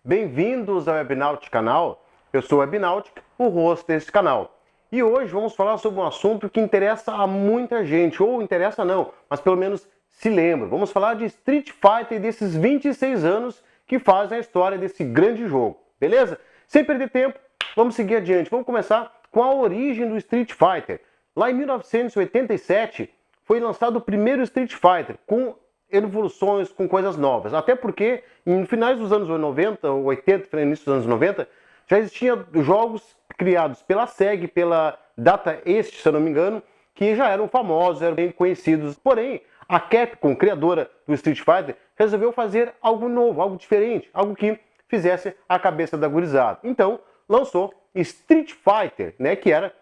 Bem-vindos ao Webnautic canal. Eu sou o Webnautic, o host desse canal. E hoje vamos falar sobre um assunto que interessa a muita gente, ou interessa não, mas pelo menos se lembra. Vamos falar de Street Fighter e desses 26 anos que fazem a história desse grande jogo, beleza? Sem perder tempo, vamos seguir adiante. Vamos começar com a origem do Street Fighter. Lá em 1987 foi lançado o primeiro Street Fighter, com evoluções, com coisas novas. Até porque, em finais dos anos 90, 80, início dos anos 90, já existiam jogos criados pela SEG, pela Data East, se eu não me engano, que já eram famosos, eram bem conhecidos. Porém, a Capcom, criadora do Street Fighter, resolveu fazer algo novo, algo diferente, algo que fizesse a cabeça da gurizada. Então, lançou Street Fighter, né, que era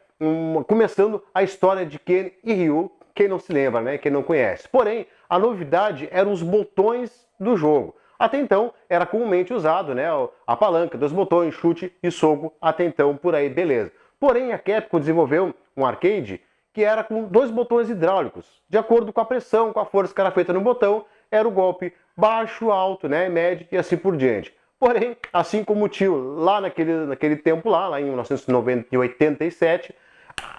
começando a história de Ken e Ryu, quem não se lembra, né, quem não conhece. Porém, a novidade eram os botões do jogo. Até então, era comumente usado, né, a palanca, dos botões, chute e soco, até então, por aí, beleza. Porém, a Capcom desenvolveu um arcade que era com dois botões hidráulicos. De acordo com a pressão, com a força que era feita no botão, era o golpe baixo, alto, né, médio e assim por diante. Porém, assim como o tio, lá naquele tempo lá em 1987,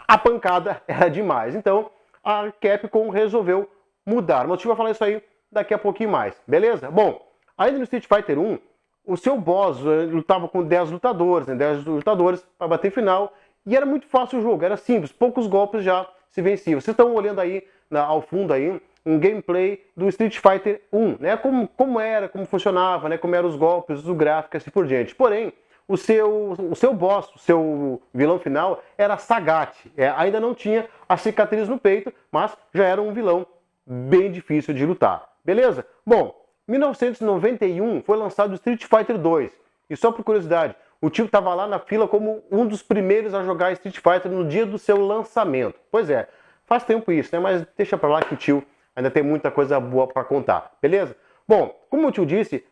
a pancada era demais. Então, a Capcom resolveu mudar. Mas eu vou falar isso aí daqui a pouquinho mais, beleza? Bom, ainda no Street Fighter 1, o seu boss lutava com 10 lutadores, né? 10 lutadores para bater final, e era muito fácil o jogo, era simples, poucos golpes já se venciam. Vocês estão olhando aí, ao fundo aí, um gameplay do Street Fighter 1, né? Como era, como funcionava, né? Como eram os golpes, o gráfico e assim por diante. Porém, o seu boss, o seu vilão final era Sagat. Ainda não tinha a cicatriz no peito, mas já era um vilão bem difícil de lutar. Beleza? Bom, 1991 foi lançado o Street Fighter 2. E só por curiosidade, o tio estava lá na fila como um dos primeiros a jogar Street Fighter no dia do seu lançamento. Pois é, faz tempo isso, né? Mas deixa pra lá que o tio ainda tem muita coisa boa para contar. Beleza? Bom, como o tio disse,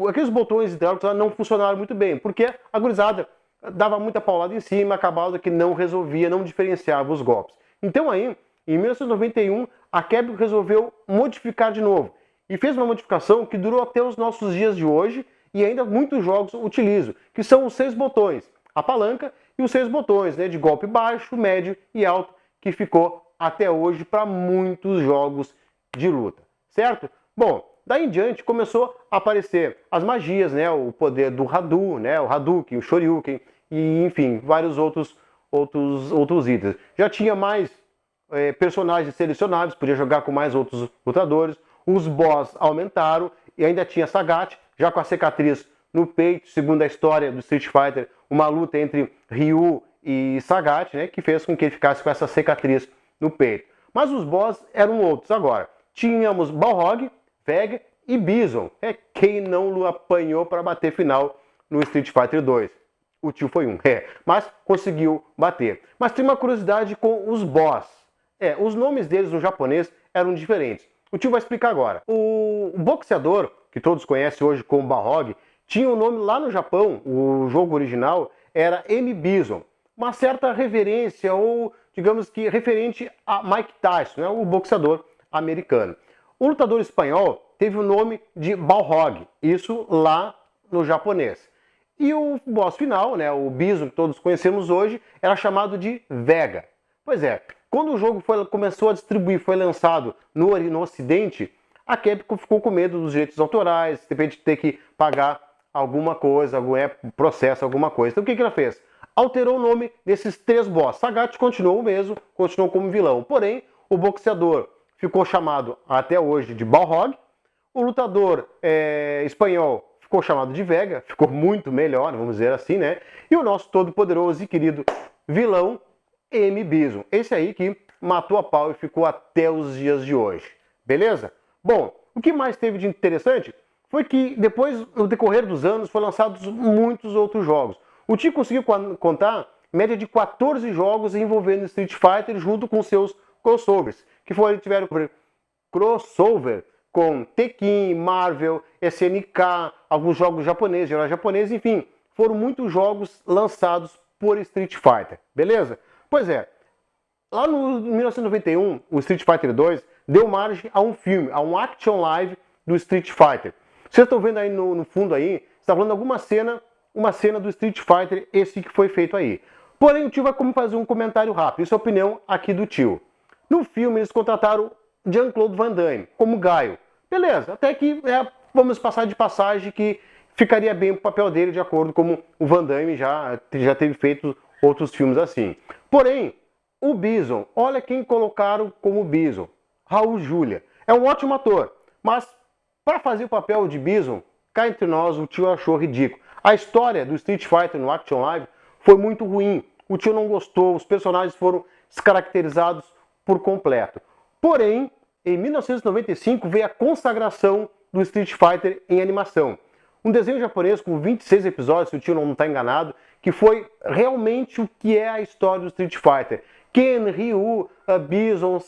aqueles botões hidráulicos lá não funcionaram muito bem, porque a gurizada dava muita paulada em cima, acabava que não resolvia, não diferenciava os golpes. Então aí, em 1991, a Capcom resolveu modificar de novo. E fez uma modificação que durou até os nossos dias de hoje, e ainda muitos jogos utilizam, que são os 6 botões, a palanca e os 6 botões, né, de golpe baixo, médio e alto, que ficou até hoje para muitos jogos de luta, certo? Bom, daí em diante começou a aparecer as magias, né, o poder do Hadou, né, o Hadouken, o Shoryuken e enfim, vários outros itens. Já tinha mais personagens selecionáveis, podia jogar com mais outros lutadores, os boss aumentaram e ainda tinha Sagat, já com a cicatriz no peito, segundo a história do Street Fighter, uma luta entre Ryu e Sagat, né, que fez com que ele ficasse com essa cicatriz no peito. Mas os boss eram outros agora. Tínhamos Balrog, Vega e Bison. Quem não apanhou para bater final no Street Fighter 2. O tio foi um, mas conseguiu bater. Mas tem uma curiosidade com os boss. Os nomes deles no japonês eram diferentes. O tio vai explicar agora. O boxeador, que todos conhecem hoje como Balrog, tinha um nome lá no Japão, o jogo original era M. Bison. Uma certa reverência, ou digamos que referente a Mike Tyson, né, o boxeador americano. O lutador espanhol teve o nome de Balrog, isso lá no japonês. E o boss final, né, o Bison que todos conhecemos hoje, era chamado de Vega. Pois é, quando o jogo começou a distribuir, foi lançado no Ocidente, a Capcom ficou com medo dos direitos autorais, de repente ter que pagar alguma coisa, algum processo, alguma coisa. Então o que ela fez? Alterou o nome desses 3 boss. Sagat continuou o mesmo, continuou como vilão. Porém, o boxeador ficou chamado até hoje de Balrog. O lutador espanhol ficou chamado de Vega, ficou muito melhor, vamos dizer assim, né? E o nosso todo-poderoso e querido vilão, M. Bison. Esse aí que matou a pau e ficou até os dias de hoje. Beleza? Bom, o que mais teve de interessante foi que depois, no decorrer dos anos, foram lançados muitos outros jogos. O tio conseguiu contar média de 14 jogos envolvendo Street Fighter junto com seus crossovers, que tiveram crossover com Tekken, Marvel, SNK, alguns jogos japoneses, enfim, foram muitos jogos lançados por Street Fighter, beleza? Pois é, lá no 1991, o Street Fighter 2 deu margem a um filme, a um action live do Street Fighter. Vocês estão vendo aí no fundo aí, está falando alguma cena, uma cena do Street Fighter, esse que foi feito aí. Porém, o tio vai fazer um comentário rápido, isso é a opinião aqui do tio. No filme, eles contrataram Jean-Claude Van Damme como Gaio. Beleza, até que vamos passar de passagem que ficaria bem o papel dele, de acordo com o Van Damme já teve feito outros filmes assim. Porém, o Bison, olha quem colocaram como Bison. Raul Julia. É um ótimo ator, mas para fazer o papel de Bison, cá entre nós, o tio achou ridículo. A história do Street Fighter no Action Live foi muito ruim. O tio não gostou, os personagens foram descaracterizados por completo. Porém, em 1995 veio a consagração do Street Fighter em animação. Um desenho japonês com 26 episódios, se o tio não está enganado, que foi realmente o que é a história do Street Fighter. Ken, Ryu, Bison,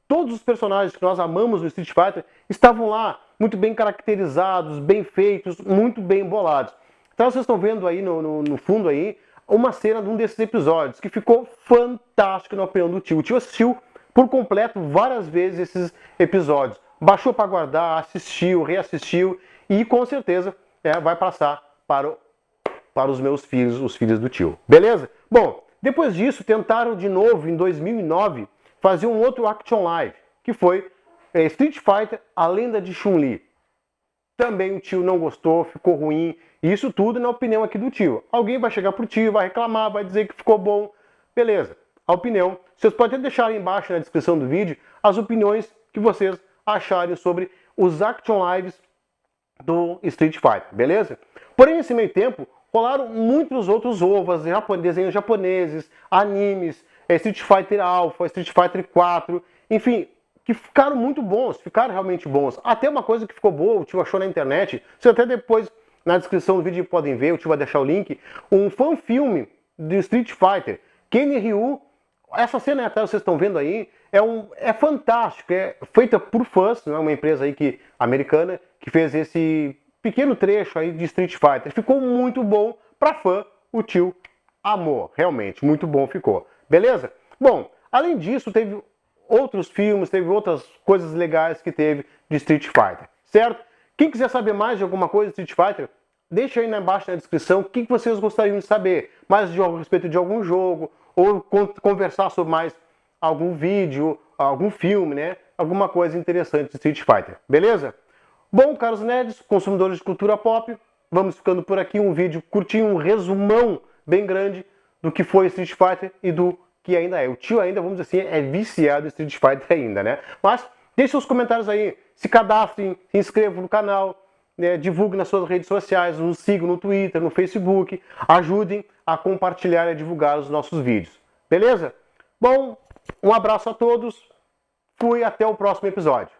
todos os personagens que nós amamos do Street Fighter estavam lá, muito bem caracterizados, bem feitos, muito bem bolados. Então vocês estão vendo aí no fundo aí uma cena de um desses episódios que ficou fantástico na opinião do tio. O tio assistiu por completo várias vezes esses episódios. Baixou para guardar, assistiu, reassistiu e com certeza vai passar para os meus filhos, os filhos do tio. Beleza? Bom, depois disso tentaram de novo em 2009 fazer um outro Action Live, que foi Street Fighter, a lenda de Chun-Li. Também o tio não gostou, ficou ruim. E isso tudo na opinião aqui do tio. Alguém vai chegar pro tio, vai reclamar, vai dizer que ficou bom. Beleza, a opinião. Vocês podem até deixar aí embaixo na descrição do vídeo as opiniões que vocês acharem sobre os Action Lives do Street Fighter, beleza? Porém, nesse meio tempo, rolaram muitos outros ovos, desenhos japoneses, animes, Street Fighter Alpha, Street Fighter 4, enfim, que ficaram muito bons, ficaram realmente bons. Até uma coisa que ficou boa, o tio achou na internet, vocês até depois na descrição do vídeo podem ver, o tio vai deixar o link, um fan-filme do Street Fighter, Ken e Ryu. Essa cena até vocês estão vendo aí, é fantástico, é feita por fãs, não é uma empresa aí americana que fez esse pequeno trecho aí de Street Fighter. Ficou muito bom para fã, o tio amou, realmente, muito bom ficou. Beleza? Bom, além disso, teve outros filmes, teve outras coisas legais que teve de Street Fighter, certo? Quem quiser saber mais de alguma coisa de Street Fighter, deixa aí embaixo na descrição o que vocês gostariam de saber, mais a respeito de algum jogo, ou conversar sobre mais algum vídeo, algum filme, né? Alguma coisa interessante de Street Fighter, beleza? Bom, caros nerds, consumidores de cultura pop, vamos ficando por aqui, um vídeo curtinho, um resumão bem grande do que foi Street Fighter e do que ainda é. O tio ainda, vamos dizer assim, é viciado em Street Fighter ainda, né? Mas deixe seus comentários aí, se cadastrem, se inscrevam no canal, né? Divulguem nas suas redes sociais, nos sigam no Twitter, no Facebook, ajudem a compartilhar e a divulgar os nossos vídeos. Beleza? Bom, um abraço a todos, fui, até o próximo episódio.